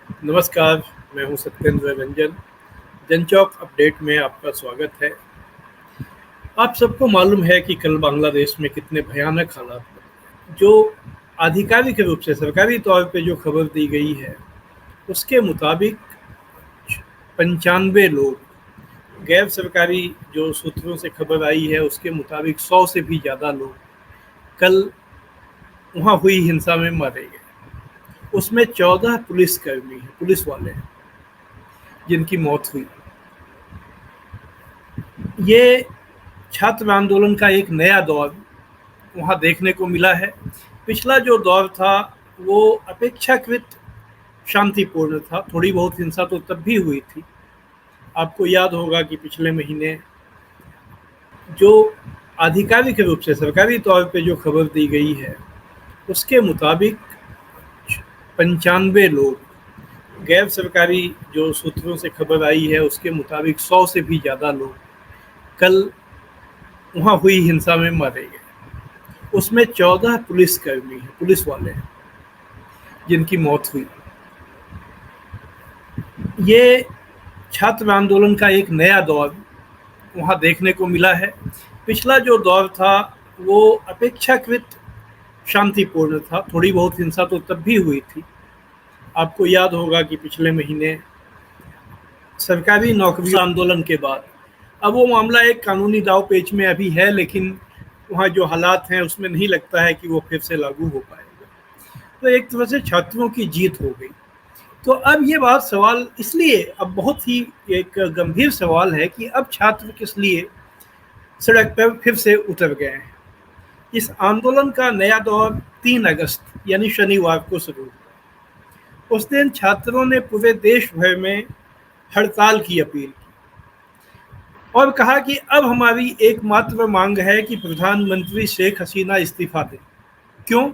नमस्कार, मैं हूं सत्येंद्र रंजन। जनचौक अपडेट में आपका स्वागत है। आप सबको मालूम है कि कल बांग्लादेश में कितने भयानक हालात बने। जो आधिकारिक रूप से सरकारी तौर पे जो खबर दी गई है, उसके मुताबिक 95 लोग, गैर सरकारी जो सूत्रों से खबर आई है उसके मुताबिक 100 से भी ज़्यादा लोग कल वहाँ हुई हिंसा में मारे गए। उसमें 14 पुलिसकर्मी हैं, पुलिस वाले हैं, जिनकी मौत हुई। ये छात्र आंदोलन का एक नया दौर वहाँ देखने को मिला है। पिछला जो दौर था वो अपेक्षाकृत शांतिपूर्ण था, थोड़ी बहुत हिंसा तो तब भी हुई थी। आपको याद होगा कि पिछले महीने जो आधिकारिक रूप से सरकारी तौर पे जो खबर दी गई है, उसके मुताबिक 95 लोग, गैर सरकारी जो सूत्रों से खबर आई है उसके मुताबिक 100 से भी ज़्यादा लोग कल वहाँ हुई हिंसा में मारे गए। उसमें 14 पुलिसकर्मी हैं, पुलिस वाले हैं, जिनकी मौत हुई। ये छात्र आंदोलन का एक नया दौर वहाँ देखने को मिला है। पिछला जो दौर था वो अपेक्षाकृत शांतिपूर्ण था, थोड़ी बहुत हिंसा तो तब भी हुई थी। आपको याद होगा कि पिछले महीने सरकारी नौकरी आंदोलन के बाद अब वो मामला एक कानूनी दाव पेच में अभी है, लेकिन वहाँ जो हालात हैं उसमें नहीं लगता है कि वो फिर से लागू हो पाएगा। तो एक तरह से छात्रों की जीत हो गई। तो अब ये बात सवाल इसलिए अब बहुत ही एक गंभीर सवाल है कि अब छात्र किस लिए सड़क पर फिर से उतर गए हैं। इस आंदोलन का नया दौर 3 अगस्त यानी शनिवार को शुरू हुआ। उस दिन छात्रों ने पूरे देश भर में हड़ताल की अपील की और कहा कि अब हमारी एकमात्र मांग है कि प्रधानमंत्री शेख हसीना इस्तीफा दें। क्यों?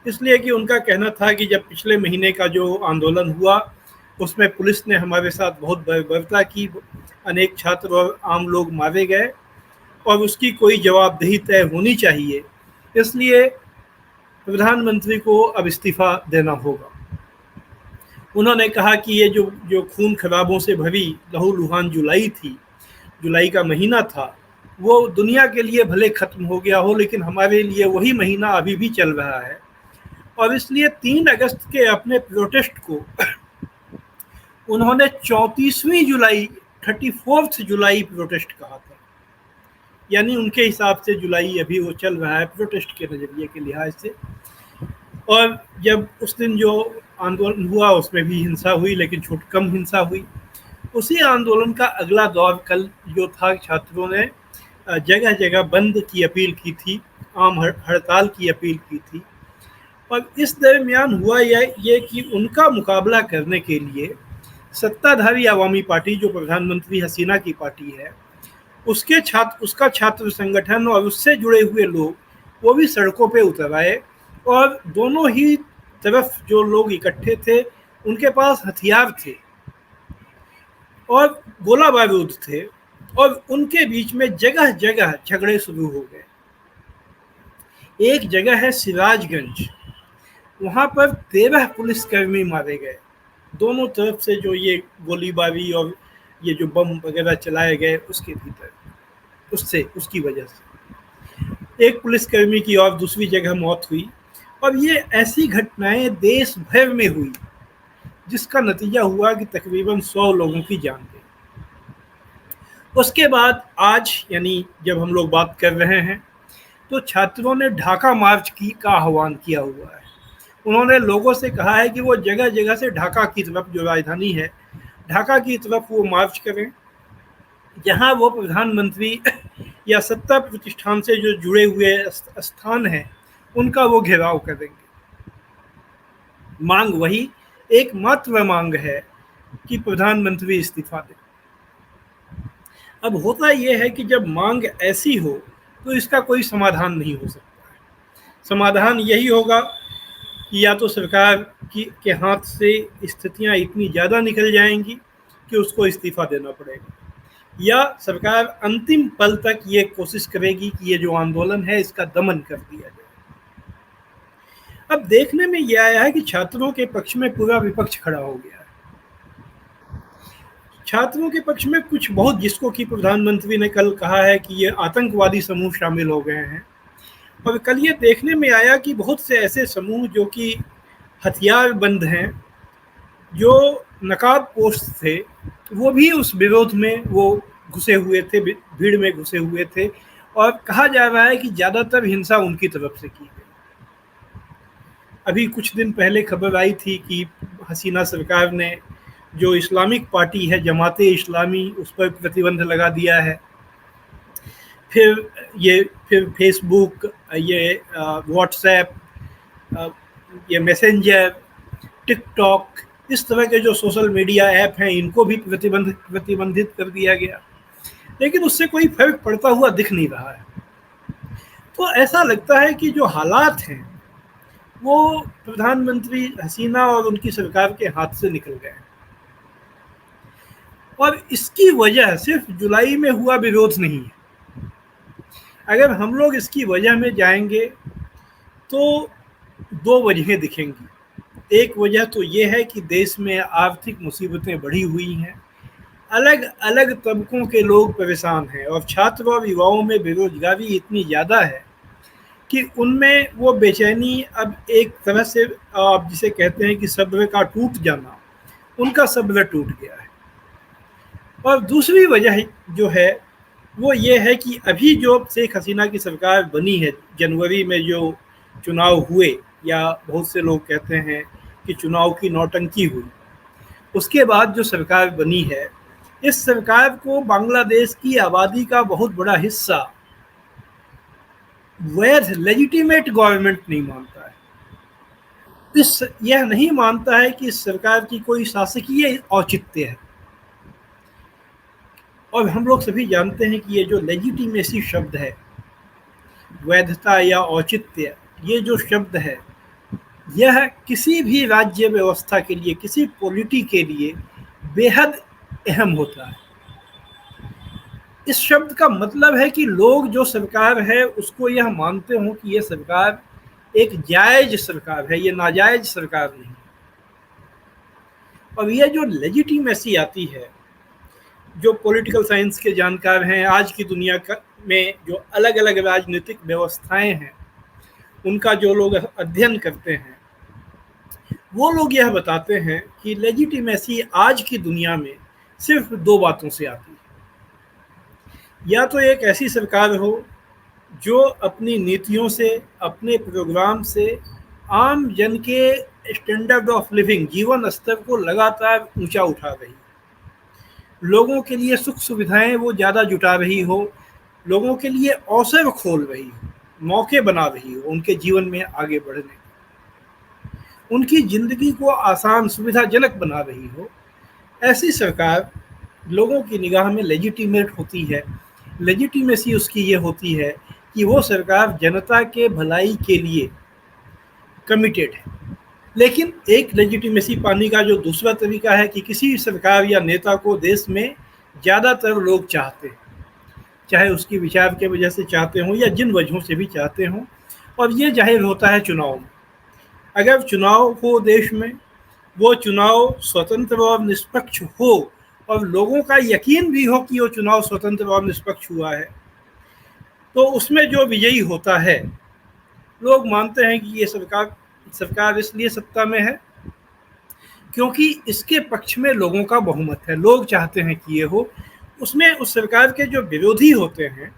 इसलिए कि उनका कहना था कि जब पिछले महीने का जो आंदोलन हुआ उसमें पुलिस ने हमारे साथ बहुत बर्बरता की, अनेक छात्र और आम लोग मारे गए और उसकी कोई जवाबदेही तय होनी चाहिए। इसलिए प्रधानमंत्री को अब इस्तीफा देना होगा। उन्होंने कहा कि ये जो जो खून खराबों से भरी लहूलुहान जुलाई का महीना था, वो दुनिया के लिए भले ख़त्म हो गया हो, लेकिन हमारे लिए वही महीना अभी भी चल रहा है। और इसलिए 3 अगस्त के अपने प्रोटेस्ट को उन्होंने 34वीं जुलाई 34th जुलाई प्रोटेस्ट कहा था। यानी उनके हिसाब से जुलाई अभी वो चल रहा है प्रोटेस्ट के नज़रिए के लिहाज से। और जब उस दिन जो आंदोलन हुआ उसमें भी हिंसा हुई, लेकिन कम हिंसा हुई। उसी आंदोलन का अगला दौर कल जो था, छात्रों ने जगह जगह बंद की अपील की थी, आम हड़ताल की अपील की थी। और इस दरमियान हुआ ये कि उनका मुकाबला करने के लिए सत्ताधारी अवामी पार्टी, जो प्रधानमंत्री हसीना की पार्टी है, उसका छात्र संगठन और उससे जुड़े हुए लोग वो भी सड़कों पे उतर आए। और दोनों ही तरफ जो लोग इकट्ठे थे उनके पास हथियार थे और गोला बारूद थे, और उनके बीच में जगह जगह झगड़े शुरू हो गए। एक जगह है सिराजगंज, वहाँ पर 13 पुलिसकर्मी मारे गए। दोनों तरफ से जो ये गोलीबारी और ये जो बम वगैरह चलाए गए उसके भीतर, उसकी वजह से एक पुलिसकर्मी की और दूसरी जगह मौत हुई। और ये ऐसी घटनाएं देश भर में हुई जिसका नतीजा हुआ कि तकरीबन 100 लोगों की जान गई। उसके बाद आज यानी जब हम लोग बात कर रहे हैं तो छात्रों ने ढाका मार्च का आह्वान किया हुआ है। उन्होंने लोगों से कहा है कि वो जगह जगह से ढाका की तरफ, जो राजधानी है ढाका की तरफ, वो मार्च करें, जहां वो प्रधानमंत्री या सत्ता प्रतिष्ठान से जो जुड़े हुए स्थान हैं उनका वो घेराव करेंगे। मांग वही एकमात्र मांग है कि प्रधानमंत्री इस्तीफा दें। अब होता यह है कि जब मांग ऐसी हो तो इसका कोई समाधान नहीं हो सकता है। समाधान यही होगा कि या तो सरकार के हाथ से स्थितियां इतनी ज़्यादा निकल जाएंगी कि उसको इस्तीफा देना पड़ेगा, या सरकार अंतिम पल तक ये कोशिश करेगी कि ये जो आंदोलन है इसका दमन कर दिया जाए। अब देखने में ये आया है कि छात्रों के पक्ष में पूरा विपक्ष खड़ा हो गया है। छात्रों के पक्ष में कुछ बहुत, जिसको कि प्रधानमंत्री ने कल कहा है कि ये आतंकवादी समूह शामिल हो गए हैं, और कल ये देखने में आया कि बहुत से ऐसे समूह जो कि हथियार बंद हैं, जो नकाबपोश थे, वो भी उस विरोध में वो घुसे हुए थे, भीड़ में घुसे हुए थे, और कहा जा रहा है कि ज़्यादातर हिंसा उनकी तरफ से की गई। अभी कुछ दिन पहले खबर आई थी कि हसीना सरकार ने जो इस्लामिक पार्टी है जमाते इस्लामी, उस पर प्रतिबंध लगा दिया है। फिर फेसबुक, ये व्हाट्सएप, ये मैसेंजर, टिकटॉक, इस तरह के जो सोशल मीडिया ऐप हैं, इनको भी प्रतिबंधित कर दिया गया, लेकिन उससे कोई फर्क पड़ता हुआ दिख नहीं रहा है। तो ऐसा लगता है कि जो हालात हैं वो प्रधानमंत्री हसीना और उनकी सरकार के हाथ से निकल गए, और इसकी वजह सिर्फ जुलाई में हुआ विरोध नहीं है। अगर हम लोग इसकी वजह में जाएंगे तो दो वजहें दिखेंगी। एक वजह तो ये है कि देश में आर्थिक मुसीबतें बढ़ी हुई हैं, अलग अलग तबकों के लोग परेशान हैं, और छात्र और युवाओं में बेरोजगारी इतनी ज़्यादा है कि उनमें वो बेचैनी, अब एक तरह से आप जिसे कहते हैं कि सब्र का टूट जाना, उनका सब्र टूट गया है। और दूसरी वजह जो है वो ये है कि अभी जो शेख हसीना की सरकार बनी है, जनवरी में जो चुनाव हुए, या बहुत से लोग कहते हैं कि चुनाव की नौटंकी हुई, उसके बाद जो सरकार बनी है, इस सरकार को बांग्लादेश की आबादी का बहुत बड़ा हिस्सा वैध लेजिटिमेट गवर्नमेंट नहीं मानता है। यह नहीं मानता है कि इस सरकार की कोई शासकीय औचित्य है। और हम लोग सभी जानते हैं कि ये जो लेजिटिमेसी शब्द है, वैधता या औचित्य, ये जो शब्द है, यह किसी भी राज्य व्यवस्था के लिए, किसी पॉलिटी के लिए बेहद अहम होता है। इस शब्द का मतलब है कि लोग जो सरकार है उसको यह मानते हो कि यह सरकार एक जायज सरकार है, ये नाजायज सरकार नहीं। और यह जो लेजिटिमेसी आती है, जो पॉलिटिकल साइंस के जानकार हैं, आज की दुनिया में जो अलग अलग राजनीतिक व्यवस्थाएं हैं, उनका जो लोग अध्ययन करते हैं, वो लोग यह बताते हैं कि लेजिटिमेसी आज की दुनिया में सिर्फ दो बातों से आती है। या तो एक ऐसी सरकार हो जो अपनी नीतियों से, अपने प्रोग्राम से आम जन के स्टैंडर्ड ऑफ लिविंग, जीवन स्तर को लगातार ऊंचा उठा रही, लोगों के लिए सुख सुविधाएं वो ज़्यादा जुटा रही हो, लोगों के लिए अवसर खोल रही हो, मौके बना रही हो उनके जीवन में आगे बढ़ने, उनकी ज़िंदगी को आसान सुविधाजनक बना रही हो, ऐसी सरकार लोगों की निगाह में लेजिटिमेट होती है। लेजिटिमेसी उसकी ये होती है कि वो सरकार जनता के भलाई के लिए कमिटेड है। लेकिन एक लेजिटिमेसी पाने का जो दूसरा तरीका है कि किसी सरकार या नेता को देश में ज़्यादातर लोग चाहते हैं, चाहे उसकी विचार के वजह से चाहते हों या जिन वजहों से भी चाहते हों, और ये जाहिर होता है चुनाव में। अगर चुनाव हो देश में, वो चुनाव स्वतंत्र और निष्पक्ष हो, और लोगों का यकीन भी हो कि वो चुनाव स्वतंत्र और निष्पक्ष हुआ है, तो उसमें जो विजयी होता है, लोग मानते हैं कि ये सरकार इसलिए सत्ता में है क्योंकि इसके पक्ष में लोगों का बहुमत है, लोग चाहते हैं कि ये हो। उसमें उस सरकार के जो विरोधी होते हैं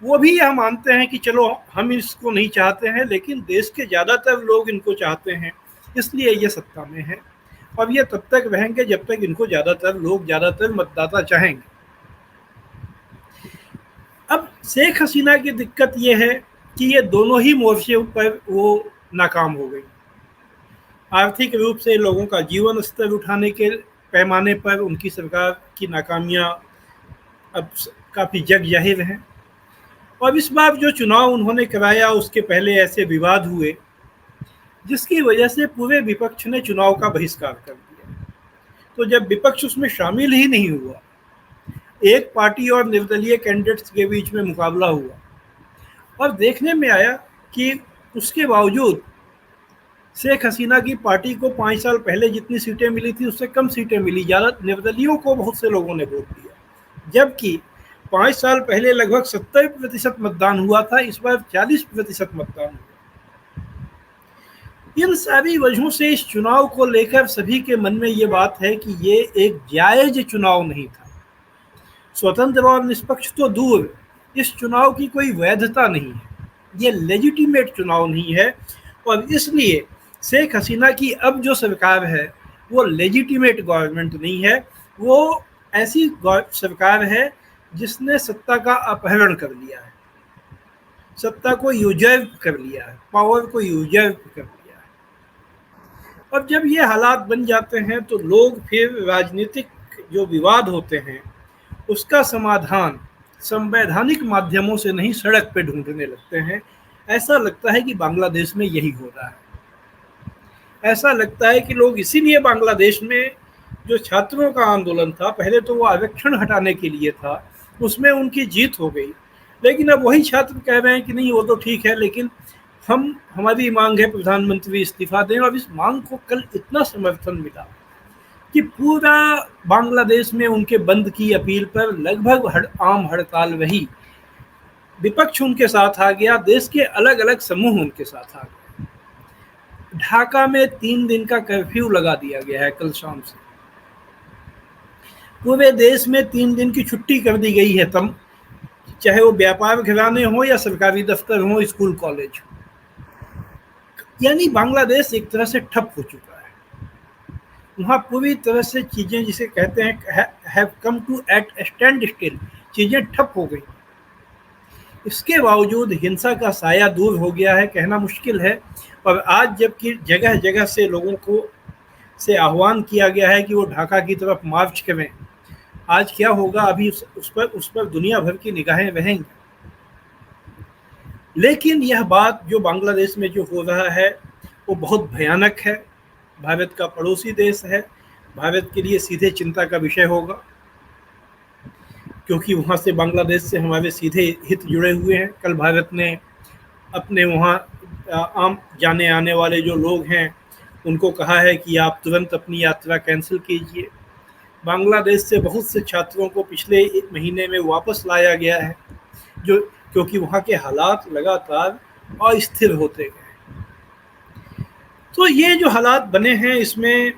वो भी यह मानते हैं कि चलो हम इसको नहीं चाहते हैं, लेकिन देश के ज़्यादातर लोग इनको चाहते हैं, इसलिए ये सत्ता में है, और ये तब तक रहेंगे जब तक इनको ज़्यादातर मतदाता चाहेंगे। अब शेख हसीना की दिक्कत ये है कि ये दोनों ही मोर्चे पर वो नाकाम हो गई। आर्थिक रूप से लोगों का जीवन स्तर उठाने के पैमाने पर उनकी सरकार की नाकामियां अब काफ़ी जग जाहिर हैं, और इस बार जो चुनाव उन्होंने कराया उसके पहले ऐसे विवाद हुए जिसकी वजह से पूरे विपक्ष ने चुनाव का बहिष्कार कर दिया। तो जब विपक्ष उसमें शामिल ही नहीं हुआ, एक पार्टी और निर्दलीय कैंडिडेट्स के बीच में मुकाबला हुआ, और देखने में आया कि उसके बावजूद शेख हसीना की पार्टी को 5 साल पहले जितनी सीटें मिली थी उससे कम सीटें मिली, ज़्यादा निर्दलीयों को बहुत से लोगों ने वोट दिया। जबकि 5 साल पहले लगभग 70% मतदान हुआ था, इस बार 40% मतदान हुआ। इन सारी वजहों से इस चुनाव को लेकर सभी के मन में ये बात है कि ये एक जायज चुनाव नहीं था। स्वतंत्र और निष्पक्ष तो दूर, इस चुनाव की कोई वैधता नहीं है, ये लेजिटिमेट चुनाव नहीं है। और इसलिए शेख हसीना की अब जो सरकार है वो लेजिटिमेट गवर्नमेंट नहीं है, वो ऐसी सरकार है जिसने सत्ता का अपहरण कर लिया है, सत्ता को यूजर्व कर लिया है, पावर को यूजर्व कर लिया है। और जब ये हालात बन जाते हैं तो लोग फिर राजनीतिक जो विवाद होते हैं उसका समाधान संवैधानिक माध्यमों से नहीं सड़क पे ढूंढने लगते हैं। ऐसा लगता है कि बांग्लादेश में यही हो रहा है। ऐसा लगता है कि लोग इसीलिए बांग्लादेश में जो छात्रों का आंदोलन था, पहले तो वो आरक्षण हटाने के लिए था, उसमें उनकी जीत हो गई, लेकिन अब वही छात्र कह रहे हैं कि नहीं वो तो ठीक है, लेकिन हमारी मांग है प्रधानमंत्री इस्तीफा दें। और इस मांग को कल इतना समर्थन मिला कि पूरा बांग्लादेश में उनके बंद की अपील पर लगभग आम हड़ताल रही। विपक्ष उनके साथ आ गया, देश के अलग अलग समूह उनके साथ आ गए। ढाका में 3 दिन का कर्फ्यू लगा दिया गया है कल शाम से। पूरे देश में 3 दिन की छुट्टी कर दी गई है, तम चाहे वो व्यापार घराने हो या सरकारी दफ्तर हो, स्कूल कॉलेज। यानी बांग्लादेश एक तरह से ठप हो चुका है। वहाँ पूरी तरह से चीज़ें जिसे कहते हैं have come to at standstill, चीज़ें ठप हो गई। इसके बावजूद हिंसा का साया दूर हो गया है, कहना मुश्किल है। और आज जबकि जगह जगह से लोगों को से आह्वान किया गया है कि वो ढाका की तरफ मार्च करें, आज क्या होगा अभी उस पर दुनिया भर की निगाहें रहेंगी। लेकिन यह बात जो बांग्लादेश में जो हो रहा है वो बहुत भयानक है। भारत का पड़ोसी देश है, भारत के लिए सीधे चिंता का विषय होगा, क्योंकि वहाँ से बांग्लादेश से हमारे सीधे हित जुड़े हुए हैं। कल भारत ने अपने वहाँ आम जाने आने वाले जो लोग हैं उनको कहा है कि आप तुरंत अपनी यात्रा कैंसिल कीजिए। बांग्लादेश से बहुत से छात्रों को पिछले 1 महीने में वापस लाया गया है, जो क्योंकि वहाँ के हालात लगातार अस्थिर होते गए। तो ये जो हालात बने हैं, इसमें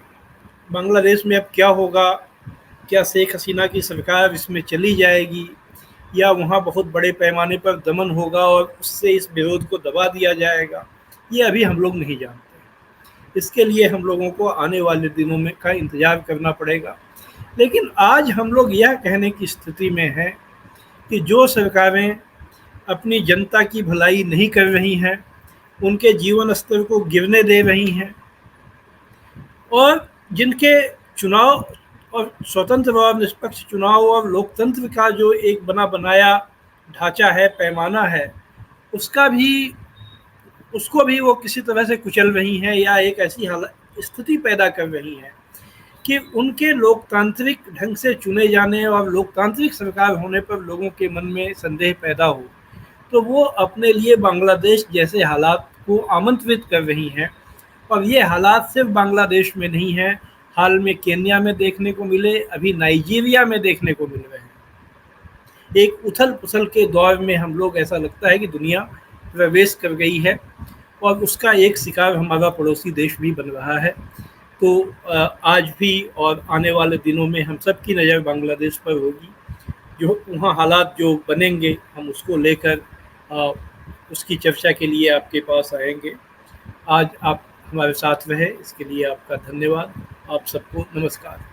बांग्लादेश में अब क्या होगा, क्या शेख हसीना की सरकार इसमें चली जाएगी या वहाँ बहुत बड़े पैमाने पर दमन होगा और उससे इस विरोध को दबा दिया जाएगा, ये अभी हम लोग नहीं जानते। इसके लिए हम लोगों को आने वाले दिनों में का इंतज़ार करना पड़ेगा। लेकिन आज हम लोग यह कहने की स्थिति में हैं कि जो सरकारें अपनी जनता की भलाई नहीं कर रही हैं, उनके जीवन स्तर को गिरने दे रही हैं, और जिनके चुनाव और स्वतंत्र और निष्पक्ष चुनाव और लोकतंत्र का जो एक बना बनाया ढांचा है, पैमाना है, उसको भी वो किसी तरह से कुचल रही हैं या एक ऐसी स्थिति पैदा कर रही हैं कि उनके लोकतांत्रिक ढंग से चुने जाने और लोकतांत्रिक सरकार होने पर लोगों के मन में संदेह पैदा हो, तो वो अपने लिए बांग्लादेश जैसे हालात को आमंत्रित कर रही हैं। और ये हालात सिर्फ बांग्लादेश में नहीं हैं, हाल में केन्या में देखने को मिले, अभी नाइजीरिया में देखने को मिल रहे हैं। एक उथल पुथल के दौर में हम लोग, ऐसा लगता है कि दुनिया प्रवेश कर गई है और उसका एक शिकार हमारा पड़ोसी देश भी बन रहा है। तो आज भी और आने वाले दिनों में हम सब की नज़र बांग्लादेश पर होगी। जो वहाँ हालात जो बनेंगे हम उसको लेकर उसकी चर्चा के लिए आपके पास आएंगे। आज आप हमारे साथ रहे, इसके लिए आपका धन्यवाद। आप सबको नमस्कार।